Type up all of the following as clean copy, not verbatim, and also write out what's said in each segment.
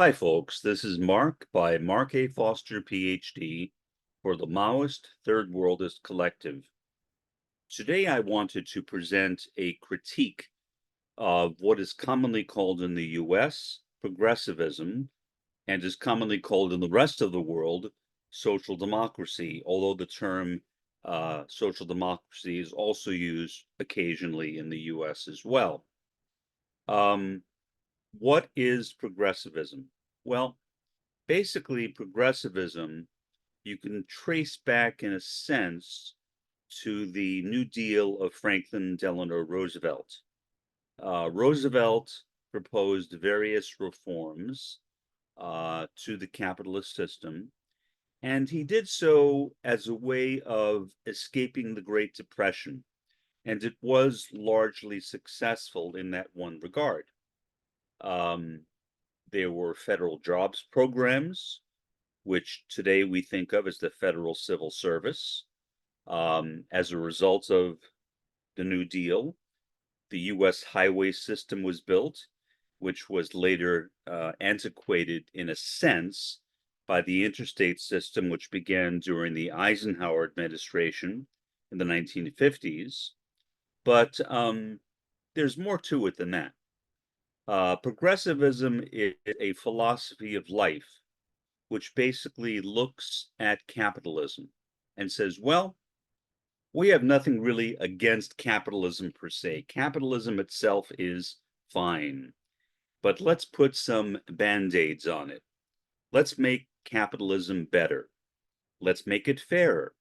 Hi, folks. This is Mark by Mark A. Foster, Ph.D. for the Maoist-Third Worldist Collective. Today, I wanted to present a critique of what is commonly called in the U.S. progressivism and is commonly called in the rest of the world social democracy, although the term social democracy is also used occasionally in the U.S. as well. What is progressivism? Well, basically, progressivism, you can trace back in a sense to the New Deal of Franklin Delano Roosevelt. Roosevelt proposed various reforms to the capitalist system, and he did so as a way of escaping the Great Depression, and it was largely successful in that one regard. Um, there were federal jobs programs, which today we think of as the Federal Civil Service. As a result of the New Deal, the U.S. highway system was built, which was later antiquated in a sense by the interstate system, which began during the Eisenhower administration in the 1950s. But there's more to it than that. Progressivism is a philosophy of life which basically looks at capitalism and says, well, we have nothing really against capitalism per se. Capitalism itself is fine, but let's put some band-aids on it. Let's make capitalism better. Let's make it fairer.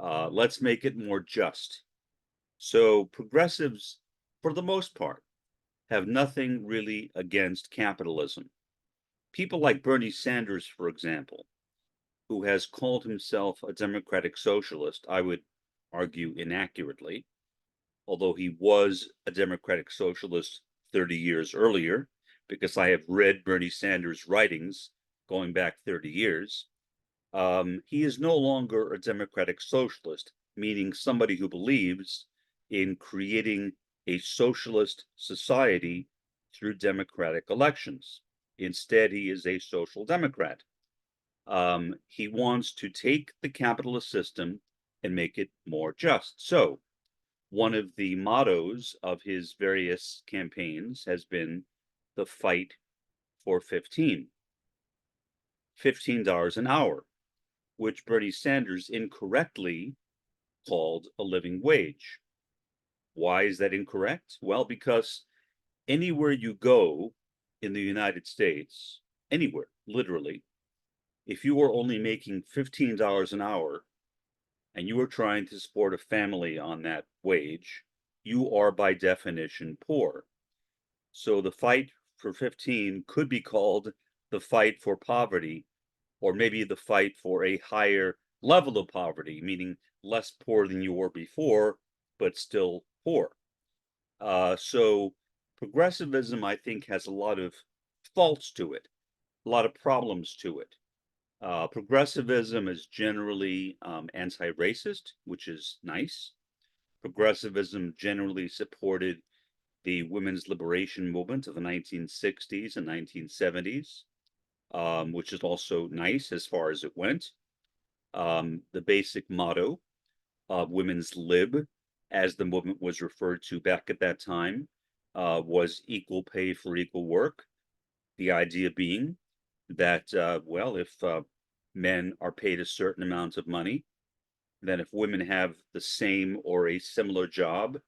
Let's make it more just. So progressives, for the most part, have nothing really against capitalism. People like Bernie Sanders, for example, who has called himself a democratic socialist, I would argue inaccurately, although he was a democratic socialist 30 years earlier, because I have read Bernie Sanders' writings going back 30 years. He is no longer a democratic socialist, meaning somebody who believes in creating a socialist society through democratic elections. Instead, he is a social democrat. He wants to take the capitalist system and make it more just. So, one of the mottos of his various campaigns has been the fight for $15 an hour, which Bernie Sanders incorrectly called a living wage. Why is that incorrect? Well, because anywhere you go in the United States, anywhere, literally, if you are only making $15 an hour and you are trying to support a family on that wage, you are by definition poor. So the fight for 15 could be called the fight for poverty, or maybe the fight for a higher level of poverty, meaning less poor than you were before, but still poor. So progressivism, I think, has a lot of faults to it, a lot of problems to it. Progressivism is generally anti-racist, which is nice. Progressivism generally supported the women's liberation movement of the 1960s and 1970s, which is also nice as far as it went. The basic motto of Women's Lib, as the movement was referred to back at that time, was equal pay for equal work. The idea being that, well, if men are paid a certain amount of money, then if women have the same or a similar job,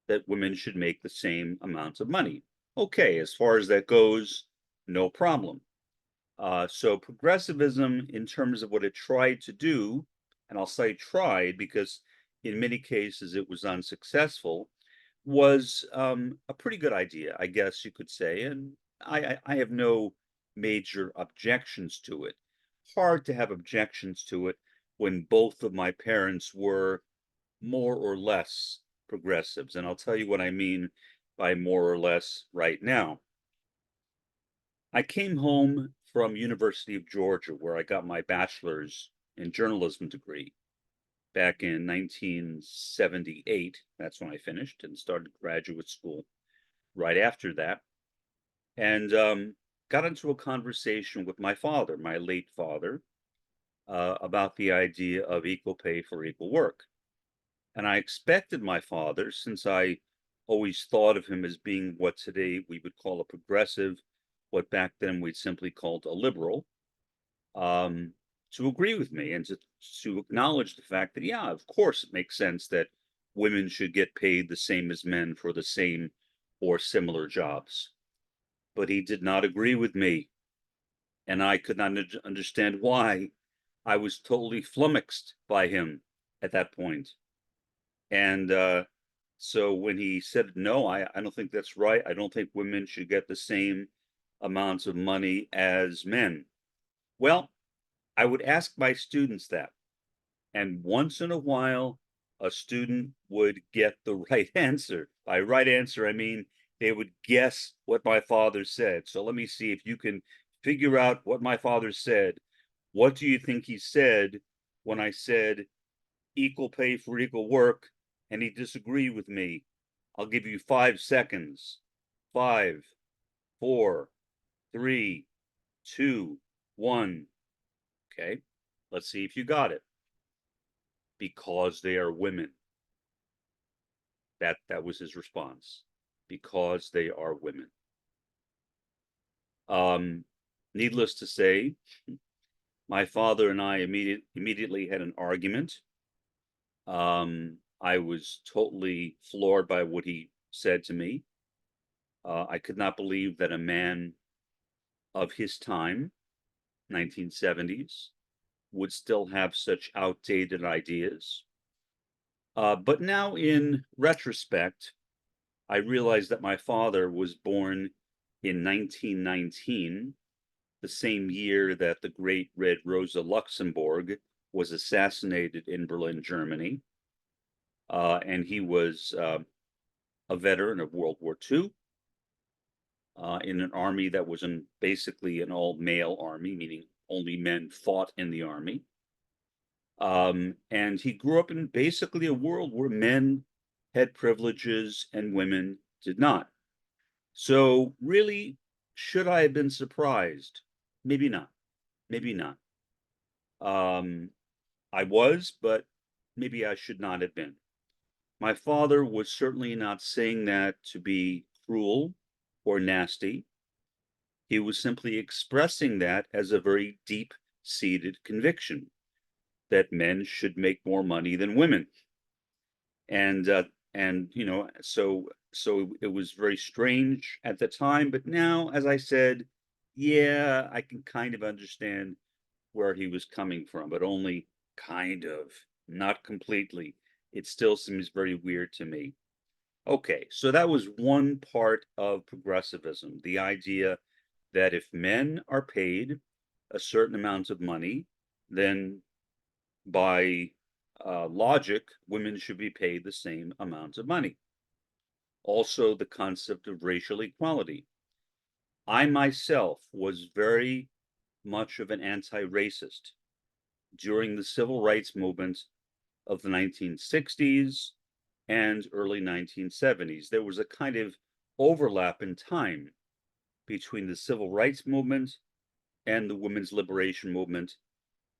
that women should make the same amount of money. Okay, as far as that goes, no problem. So progressivism, in terms of what it tried to do, and I'll say tried because in many cases it was unsuccessful, was a pretty good idea, I guess you could say, and I have no major objections to it. Hard to have objections to it when both of my parents were more or less progressives, and I'll tell you what I mean by more or less right now. I came home from University of Georgia, where I got my bachelor's in journalism degree back in 1978. That's when I finished and started graduate school right after that. And got into a conversation with my father, my late father, about the idea of equal pay for equal work. And I expected my father, since I always thought of him as being what today we would call a progressive, what back then we'd simply called a liberal, um, to agree with me and to acknowledge the fact that, yeah, of course, it makes sense that women should get paid the same as men for the same or similar jobs. But he did not agree with me, and I could not understand why. I was totally flummoxed by him at that point. And so when he said, no, I don't think that's right. I don't think women should get the same amounts of money as men. Well, I would ask my students that. And once in a while, a student would get the right answer. By right answer, I mean they would guess what my father said. So let me see if you can figure out what my father said. What do you think he said when I said equal pay for equal work and he disagreed with me? I'll give you 5 seconds. 5, 4, 3, 2, 1. Okay, let's see if you got it. Because they are women. That was his response. Because they are women. Needless to say, my father and I immediately had an argument. I was totally floored by what he said to me. I could not believe that a man of his time, 1970s, would still have such outdated ideas. But now, in retrospect, I realized that my father was born in 1919, the same year that the great Red Rosa Luxemburg was assassinated in Berlin, Germany. And he was a veteran of World War II in an army that was basically an all-male army, meaning only men fought in the army. And he grew up in basically a world where men had privileges and women did not. So really, should I have been surprised? Maybe not. Maybe not. I was, but maybe I should not have been. My father was certainly not saying that to be cruel or nasty. He was simply expressing that as a very deep-seated conviction that men should make more money than women. And so it was very strange at the time, but now, as I said, yeah, I can kind of understand where he was coming from, but only kind of, not completely. It still seems very weird to me. Okay, so that was one part of progressivism, the idea that if men are paid a certain amount of money, then by logic, women should be paid the same amount of money. Also, the concept of racial equality. I myself was very much of an anti-racist during the civil rights movement of the 1960s and early 1970s. There was a kind of overlap in time between the civil rights movement and the women's liberation movement.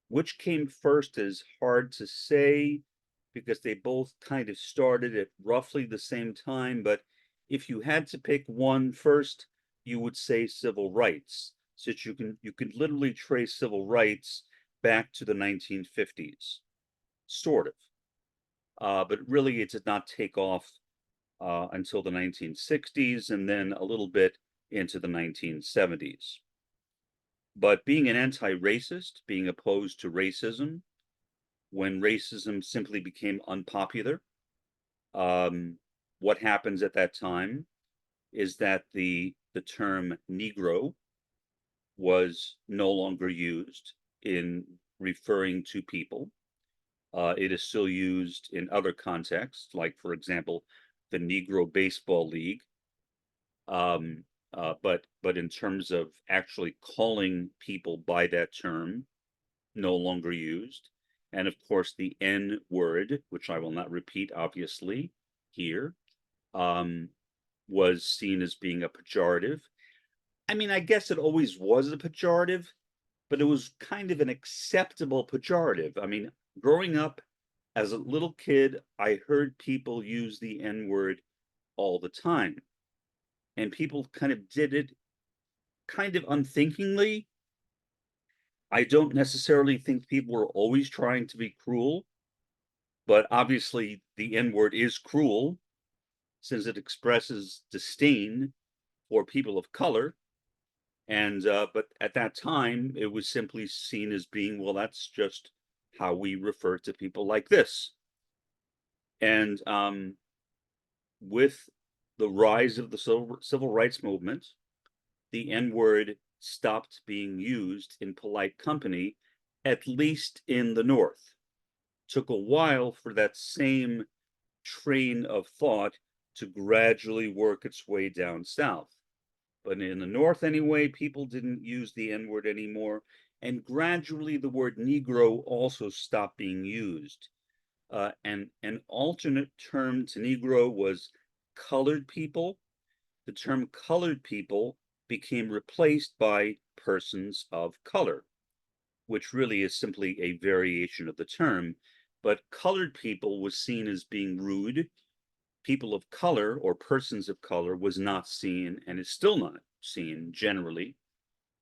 Which came first is hard to say because they both kind of started at roughly the same time. But if you had to pick one first, you would say civil rights, since you can literally trace civil rights back to the 1950s, sort of. But really, it did not take off until the 1960s and then a little bit into the 1970s. But being an anti-racist, being opposed to racism, when racism simply became unpopular, what happens at that time is that the term Negro was no longer used in referring to people. It is still used in other contexts, like, for example, the Negro Baseball League. But in terms of actually calling people by that term, no longer used. And of course, the N word, which I will not repeat, obviously, here, was seen as being a pejorative. I mean, I guess it always was a pejorative, but it was kind of an acceptable pejorative. I mean, growing up as a little kid, I heard people use the N-word all the time, and people kind of did it kind of unthinkingly. I don't necessarily think people were always trying to be cruel, but obviously the N-word is cruel since it expresses disdain for people of color. And but at that time, it was simply seen as being, well, that's just how we refer to people like this. And with the rise of the civil rights movement, the N-word stopped being used in polite company, at least in the North. Took a while for that same train of thought to gradually work its way down south. But in the North anyway, people didn't use the N-word anymore, and gradually the word Negro also stopped being used. And an alternate term to Negro was colored people. The term colored people became replaced by persons of color, which really is simply a variation of the term. But colored people was seen as being rude. People of color or persons of color was not seen and is still not seen generally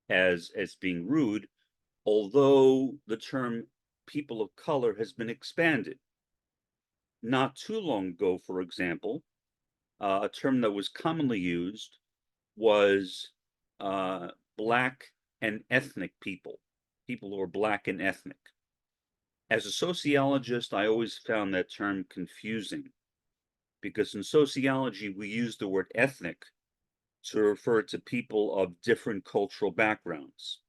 as being rude, although the term people of color has been expanded. Not too long ago, for example, a term that was commonly used was Black and ethnic people, people who are Black and ethnic. As a sociologist, I always found that term confusing because in sociology, we use the word ethnic to refer to people of different cultural backgrounds.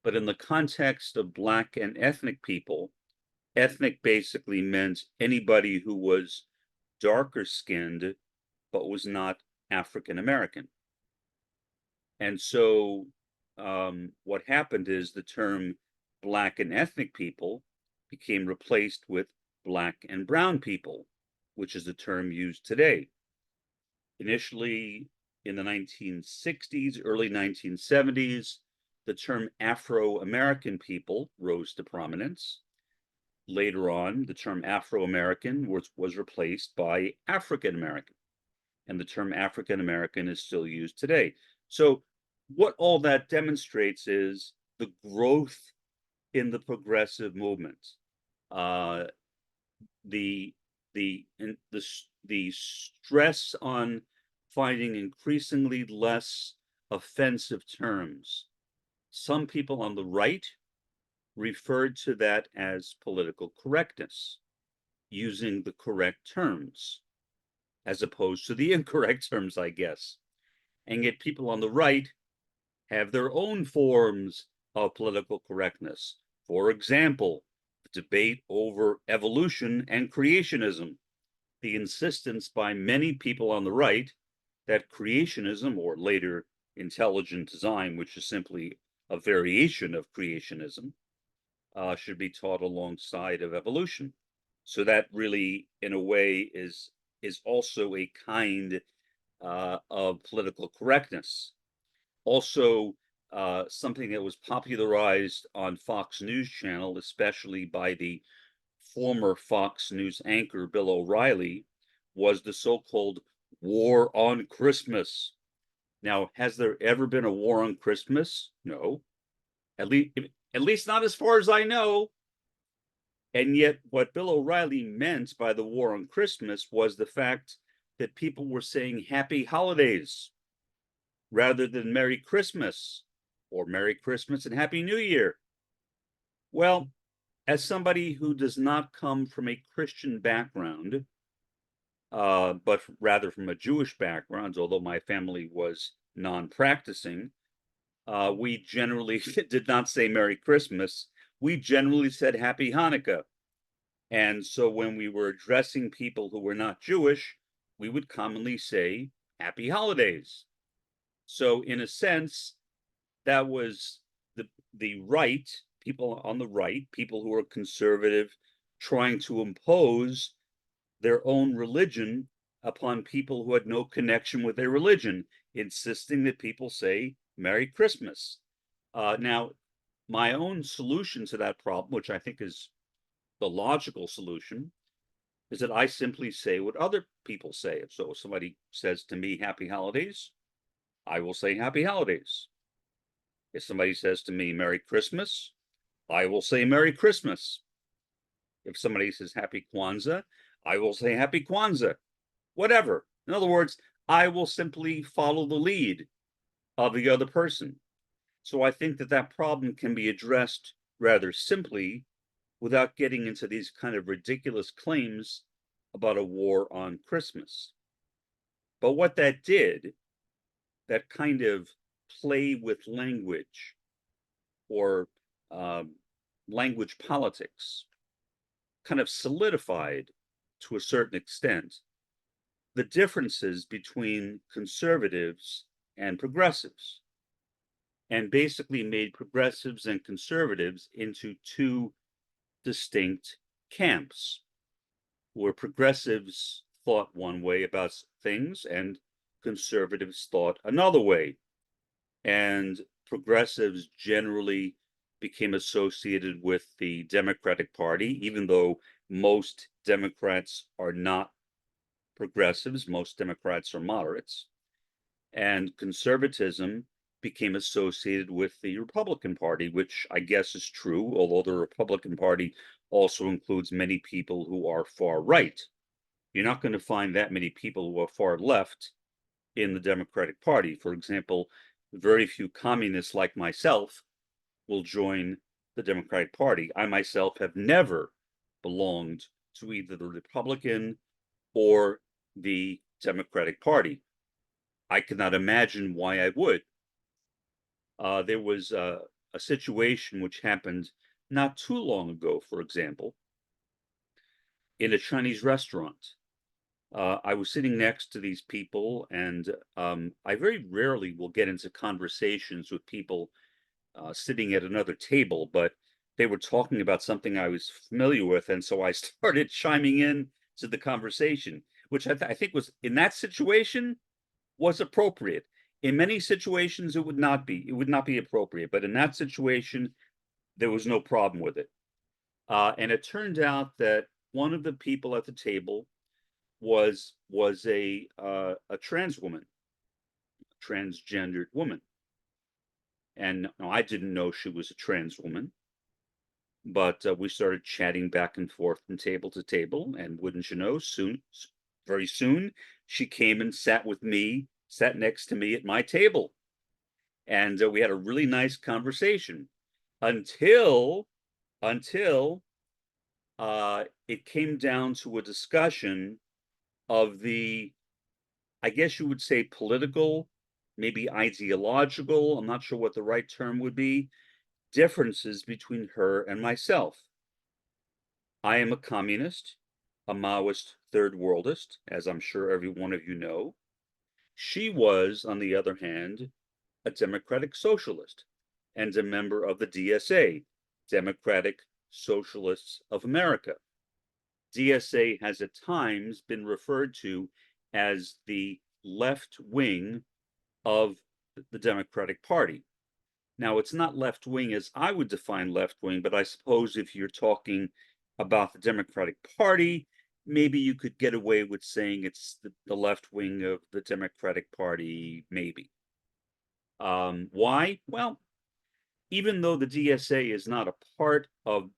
But in the context of Black and ethnic people, ethnic basically meant anybody who was darker skinned but was not African American. And so what happened is the term Black and ethnic people became replaced with Black and brown people, which is the term used today. Initially in the 1960s, early 1970s, the term Afro-American people rose to prominence. Later on, the term Afro-American was replaced by African American, and the term African American is still used today. So what all that demonstrates is the growth in the progressive movement. The stress on finding increasingly less offensive terms. Some people on the right referred to that as political correctness, using the correct terms, as opposed to the incorrect terms, I guess. And yet people on the right have their own forms of political correctness. For example, the debate over evolution and creationism, the insistence by many people on the right that creationism, or later intelligent design, which is simply a variation of creationism, should be taught alongside of evolution. So that really, in a way, is also a kind of political correctness. Also, something that was popularized on Fox News Channel, especially by the former Fox News anchor Bill O'Reilly, was the so-called war on Christmas. Now, has there ever been a war on Christmas? No, at least not as far as I know. And yet, what Bill O'Reilly meant by the war on Christmas was the fact that people were saying Happy Holidays rather than Merry Christmas, or Merry Christmas and Happy New Year. Well, as somebody who does not come from a Christian background, but rather from a Jewish background, although my family was non-practicing, we generally did not say Merry Christmas. We generally said Happy Hanukkah. And so when we were addressing people who were not Jewish, we would commonly say Happy Holidays. So in a sense, that was the right, people on the right, people who are conservative, trying to impose their own religion upon people who had no connection with their religion, insisting that people say Merry Christmas. Now, my own solution to that problem, which I think is the logical solution, is that I simply say what other people say. So if somebody says to me, Happy Holidays, I will say Happy Holidays. If somebody says to me, Merry Christmas, I will say Merry Christmas. If somebody says Happy Kwanzaa, I will say Happy Kwanzaa. Whatever. In other words, I will simply follow the lead of the other person. So I think that that problem can be addressed rather simply without getting into these kind of ridiculous claims about a war on Christmas. But what that did, that kind of play with language or language politics, kind of solidified to a certain extent the differences between conservatives and progressives, and basically made progressives and conservatives into two distinct camps, where progressives thought one way about things and conservatives thought another way. And progressives generally became associated with the Democratic Party, even though most Democrats are not progressives, most Democrats are moderates. And conservatism became associated with the Republican Party, which I guess is true, although the Republican Party also includes many people who are far right. You're not going to find that many people who are far left in the Democratic Party. For example, very few communists like myself will join the Democratic Party. I myself have never belonged to either the Republican or the Democratic Party. I cannot imagine why I would. There was a situation which happened not too long ago, for example, in a Chinese restaurant. I was sitting next to these people, and I very rarely will get into conversations with people sitting at another table, but they were talking about something I was familiar with, and so I started chiming in to the conversation, which I think was, in that situation, was appropriate. In many situations, it would not be. It would not be appropriate, but in that situation, there was no problem with it. And it turned out that one of the people at the table was a trans woman, transgendered woman, and no, I didn't know she was a trans woman, but we started chatting back and forth from table to table, and wouldn't you know, very soon, she came and sat next to me at my table, and we had a really nice conversation until it came down to a discussion of the, I guess you would say, political, maybe ideological, I'm not sure what the right term would be, differences between her and myself. I am a communist, a Maoist-Third Worldist, as I'm sure every one of you know. She was, on the other hand, a democratic socialist and a member of the DSA, Democratic Socialists of America. DSA has at times been referred to as the left wing of the Democratic Party. Now, it's not left wing as I would define left wing, but I suppose if you're talking about the Democratic Party, maybe you could get away with saying it's the left wing of the Democratic Party, maybe. Why? Well, even though the DSA is not a part of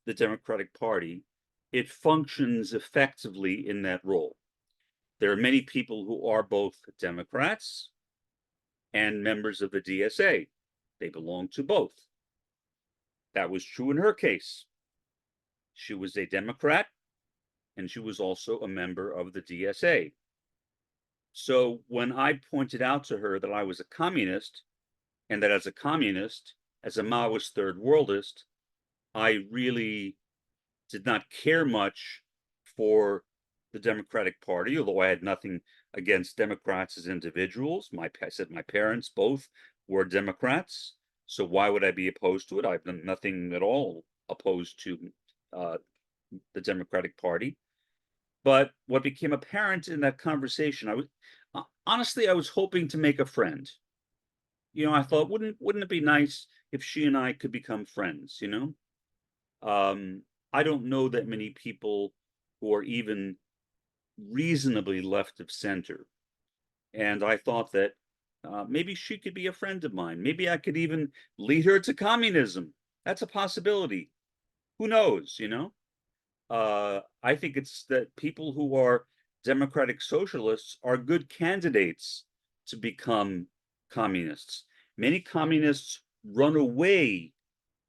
the Democratic Party, it functions effectively in that role. There are many people who are both Democrats and members of the DSA. They belong to both. That was true in her case. She was a Democrat, and she was also a member of the DSA. So when I pointed out to her that I was a communist, and that as a communist, as a Maoist-Third Worldist, I really did not care much for the Democratic Party, although I had nothing against Democrats as individuals. I said my parents both were Democrats, so why would I be opposed to it? I've done nothing at all opposed to the Democratic Party. But what became apparent in that conversation, honestly, I was hoping to make a friend. I thought, wouldn't it be nice if she and I could become friends, you know? I don't know that many people who are even reasonably left of center. And I thought that maybe she could be a friend of mine. Maybe I could even lead her to communism. That's a possibility. Who knows, you know? I think it's that people who are democratic socialists are good candidates to become communists. Many communists run away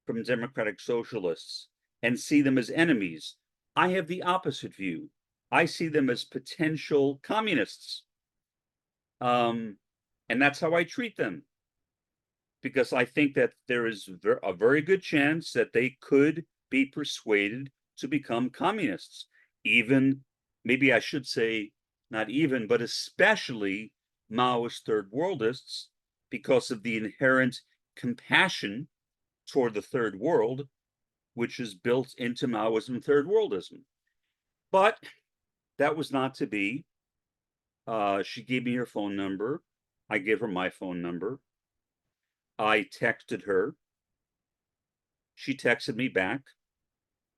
from democratic socialists and see them as enemies. I have the opposite view. I see them as potential communists. Um, and that's how I treat them, because I think that there is a very good chance that they could be persuaded to become communists. Even, maybe I should say, not even, but especially Maoist-Third worldists, because of the inherent compassion toward the third world, which is built into Maoism and third worldism. But that was not to be. She gave me her phone number. I gave her my phone number. I texted her. She texted me back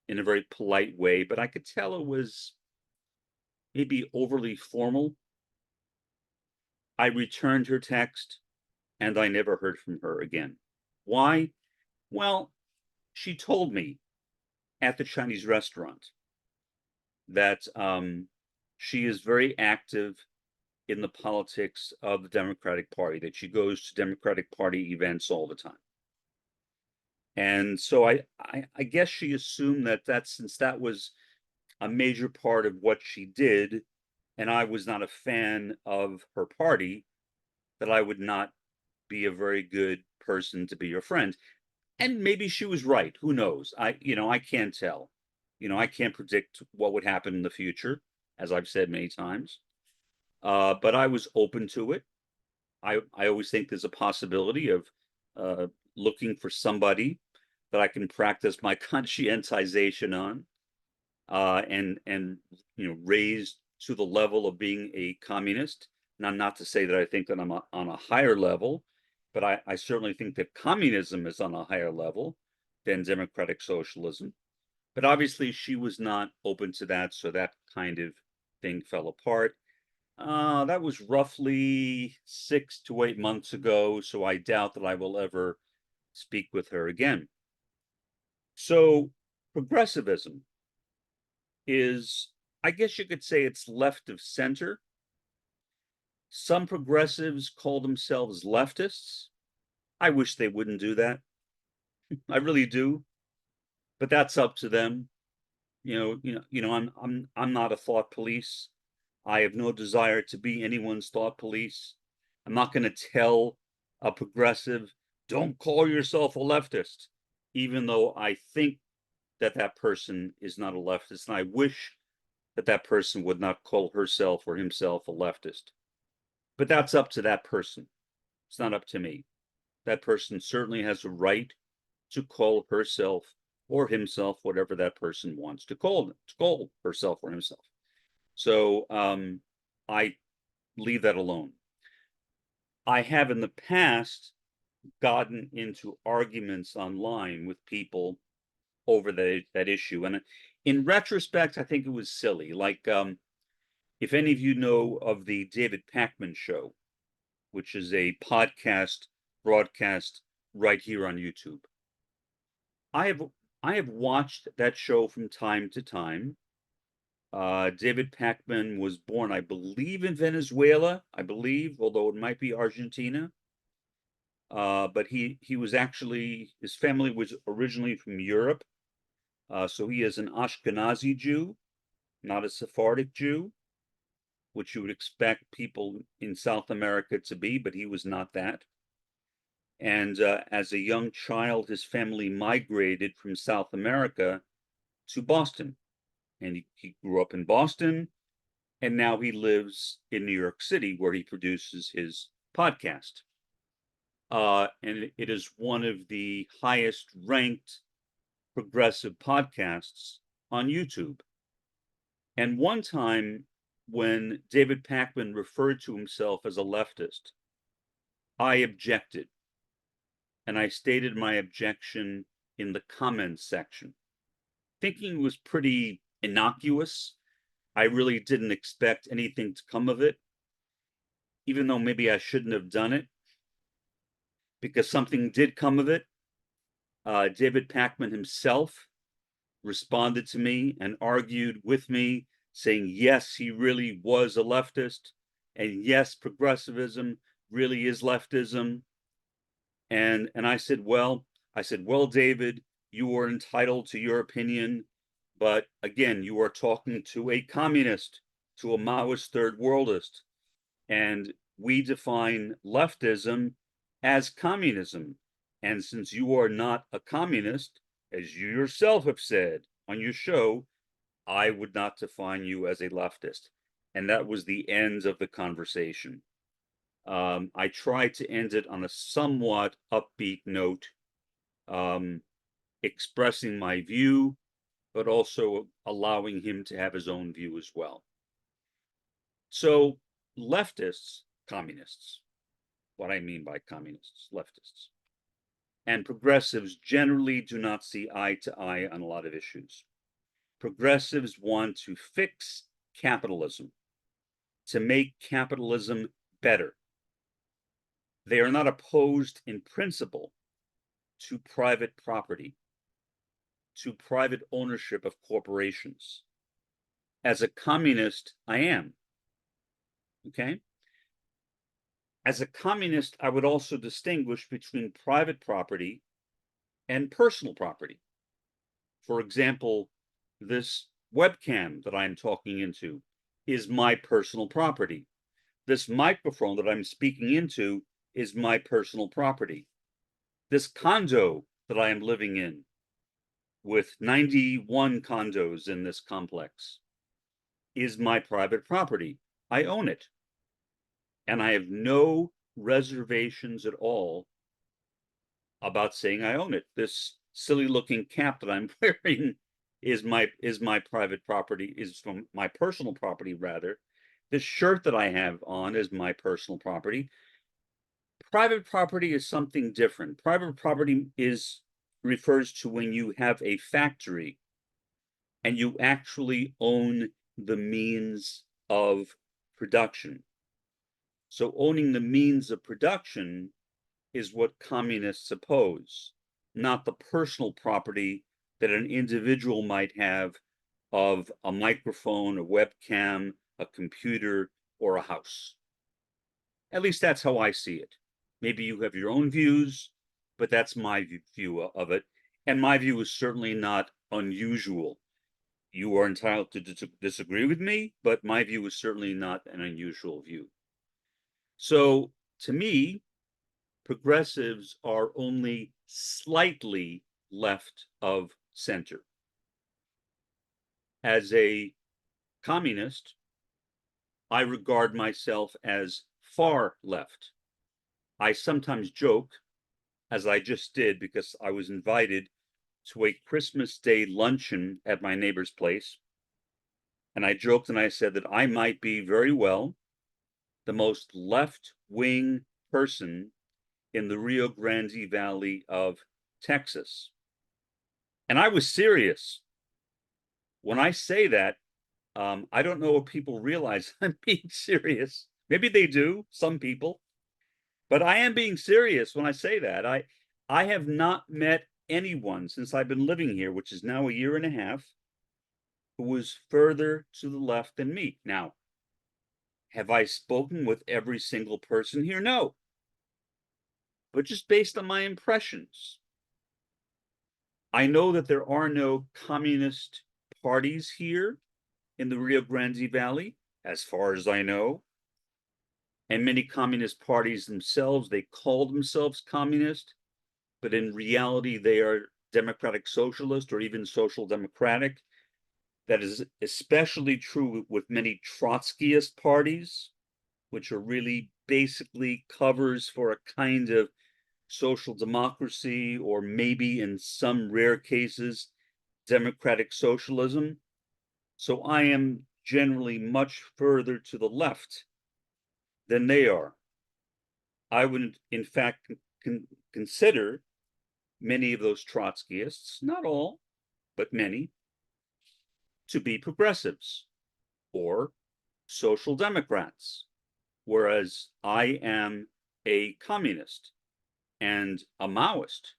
in a very polite way, but I could tell it was maybe overly formal. I returned her text and I never heard from her again. Why? Well, she told me at the Chinese restaurant that she is very active in the politics of the Democratic Party, that she goes to Democratic Party events all the time. And so I guess she assumed that since that was a major part of what she did, and I was not a fan of her party, that I would not be a very good person to be your friend. And maybe she was right. Who knows? I can't tell. I can't predict what would happen in the future, as I've said many times. But I was open to it. I always think there's a possibility of looking for somebody that I can practice my conscientization on, and raised to the level of being a communist. Now, not to say that I think that I'm on a higher level, but I certainly think that communism is on a higher level than democratic socialism. But obviously, she was not open to that, so that kind of thing fell apart. That was roughly 6 to 8 months ago, so I doubt that I will ever speak with her again. So, progressivism is, I guess you could say, it's left of center. Some progressives call themselves leftists. I wish they wouldn't do that. I really do, but that's up to them. I'm not a thought police. I have no desire to be anyone's thought police. I'm not going to tell a progressive, don't call yourself a leftist, even though I think that person is not a leftist. And I wish that person would not call herself or himself a leftist. But that's up to that person. It's not up to me. That person certainly has a right to call herself or himself whatever that person wants to call herself or himself. So I leave that alone. I have in the past gotten into arguments online with people over that issue, and in retrospect, I think it was silly. Like, if any of you know of the David Pakman Show, which is a podcast broadcast right here on YouTube, I have watched that show from time to time. David Pakman was born, I believe, in Venezuela, although it might be Argentina. But he was actually, his family was originally from Europe. So he is an Ashkenazi Jew, not a Sephardic Jew, which you would expect people in South America to be, but he was not that. And as a young child, his family migrated from South America to Boston. And he grew up in Boston, and now he lives in New York City, where he produces his podcast. And it is one of the highest ranked progressive podcasts on YouTube. And one time, when David Pakman referred to himself as a leftist, I objected. and I stated my objection in the comments section, thinking it was pretty innocuous. I really didn't expect anything to come of it, even though maybe I shouldn't have done it, because something did come of it. David Pakman himself responded to me and argued with me, saying, yes, he really was a leftist, and yes, progressivism really is leftism. And I said, well, David, you are entitled to your opinion, but again, you are talking to a communist, to a Maoist-Third worldist, and we define leftism as communism. And since you are not a communist, as you yourself have said on your show, I would not define you as a leftist. And that was the end of the conversation. I tried to end it on a somewhat upbeat note, expressing my view, but also allowing him to have his own view as well. So leftists, communists, what I mean by communists, leftists, and progressives generally do not see eye to eye on a lot of issues. Progressives want to fix capitalism, to make capitalism better. They are not opposed in principle to private property, to private ownership of corporations. As a communist, I am. Okay? As a communist, I would also distinguish between private property and personal property. For example, this webcam that I'm talking into is my personal property. This microphone that I'm speaking into is my personal property. This condo that I am living in, with 91 condos in this complex, is my private property. I own it. And I have no reservations at all about saying I own it. This silly looking cap that I'm wearing is my private property, is from my personal property rather. This shirt that I have on is my personal property. Private property is something different. Private property refers to when you have a factory and you actually own the means of production. So owning the means of production is what communists oppose, not the personal property that an individual might have of a microphone, a webcam, a computer, or a house. At least that's how I see it. Maybe you have your own views, but that's my view of it. And my view is certainly not unusual. You are entitled to disagree with me, but my view is certainly not an unusual view. So to me, progressives are only slightly left of center. As a communist, I regard myself as far left. I sometimes joke, as I just did because I was invited to a Christmas Day luncheon at my neighbor's place. And I joked and I said that I might be very well the most left-wing person in the Rio Grande Valley of Texas. And I was serious. When I say that, I don't know if people realize I'm being serious. Maybe they do, some people. But I am being serious when I say that. I have not met anyone since I've been living here, which is now a year and a half, who was further to the left than me. Now, have I spoken with every single person here? No. But just based on my impressions, I know that there are no communist parties here in the Rio Grande Valley, as far as I know. And many communist parties themselves, they call themselves communist, but in reality, they are democratic socialist or even social democratic. That is especially true with many Trotskyist parties, which are really basically covers for a kind of social democracy, or maybe in some rare cases, democratic socialism. So I am generally much further to the left than they are. I would, in fact, consider many of those Trotskyists, not all, but many, to be progressives or social democrats, whereas I am a communist and a Maoist.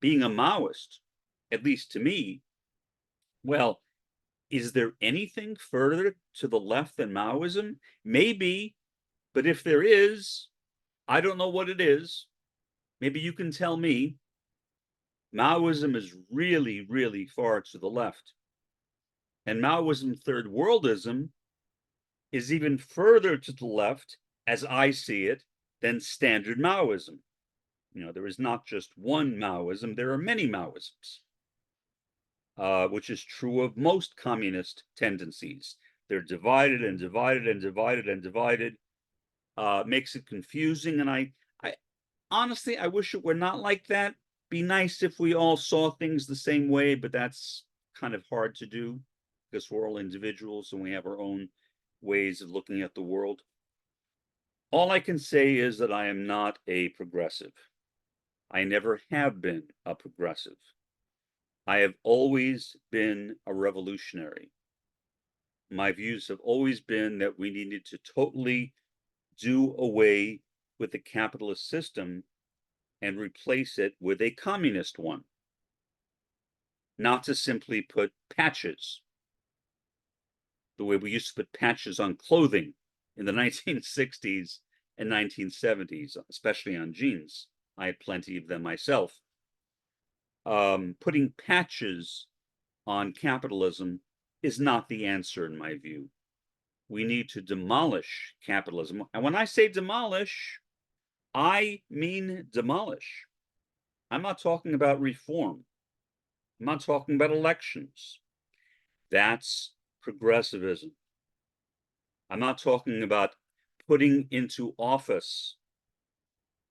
Being a Maoist, at least to me, well, is there anything further to the left than Maoism? Maybe, but if there is, I don't know what it is. Maybe you can tell me. Maoism is really, really far to the left. And Maoism-Third worldism is even further to the left, as I see it, than standard Maoism. There is not just one Maoism, there are many Maoisms, which is true of most communist tendencies. They're divided and divided and divided and divided. Makes it confusing. And I honestly, I wish it were not like that. Be nice if we all saw things the same way, but that's kind of hard to do because we're all individuals and we have our own ways of looking at the world. All I can say is that I am not a progressive. I never have been a progressive. I have always been a revolutionary. My views have always been that we needed to totally do away with the capitalist system and replace it with a communist one. Not to simply put patches, the way we used to put patches on clothing in the 1960s and 1970s, especially on jeans. I had plenty of them myself. Putting patches on capitalism is not the answer, in my view. We need to demolish capitalism. And when I say demolish, I mean demolish. I'm not talking about reform. I'm not talking about elections. That's progressivism. I'm not talking about putting into office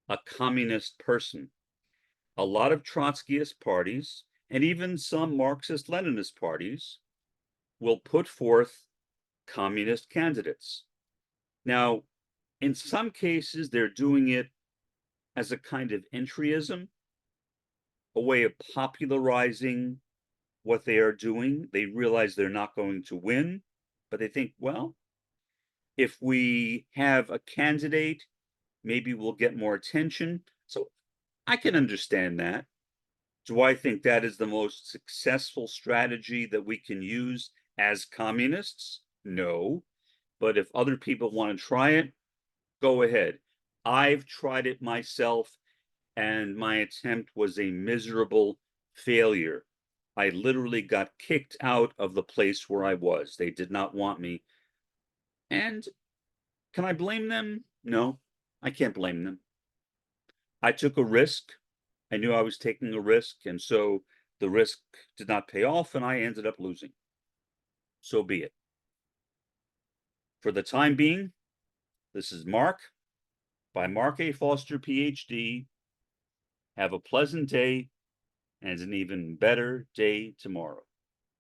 a communist person. A lot of Trotskyist parties, and even some Marxist-Leninist parties, will put forth communist candidates. Now, in some cases, they're doing it as a kind of entryism, a way of popularizing what they are doing. They realize they're not going to win, but they think, well, if we have a candidate, maybe we'll get more attention. So I can understand that. Do I think that is the most successful strategy that we can use as communists? No. But if other people want to try it, go ahead. I've tried it myself, and my attempt was a miserable failure. I literally got kicked out of the place where I was. They did not want me. And can I blame them? No, I can't blame them. I took a risk. I knew I was taking a risk, and so the risk did not pay off, and I ended up losing. So be it. For the time being, this is Mark by Mark A. Foster, Ph.D. Have a pleasant day and an even better day tomorrow.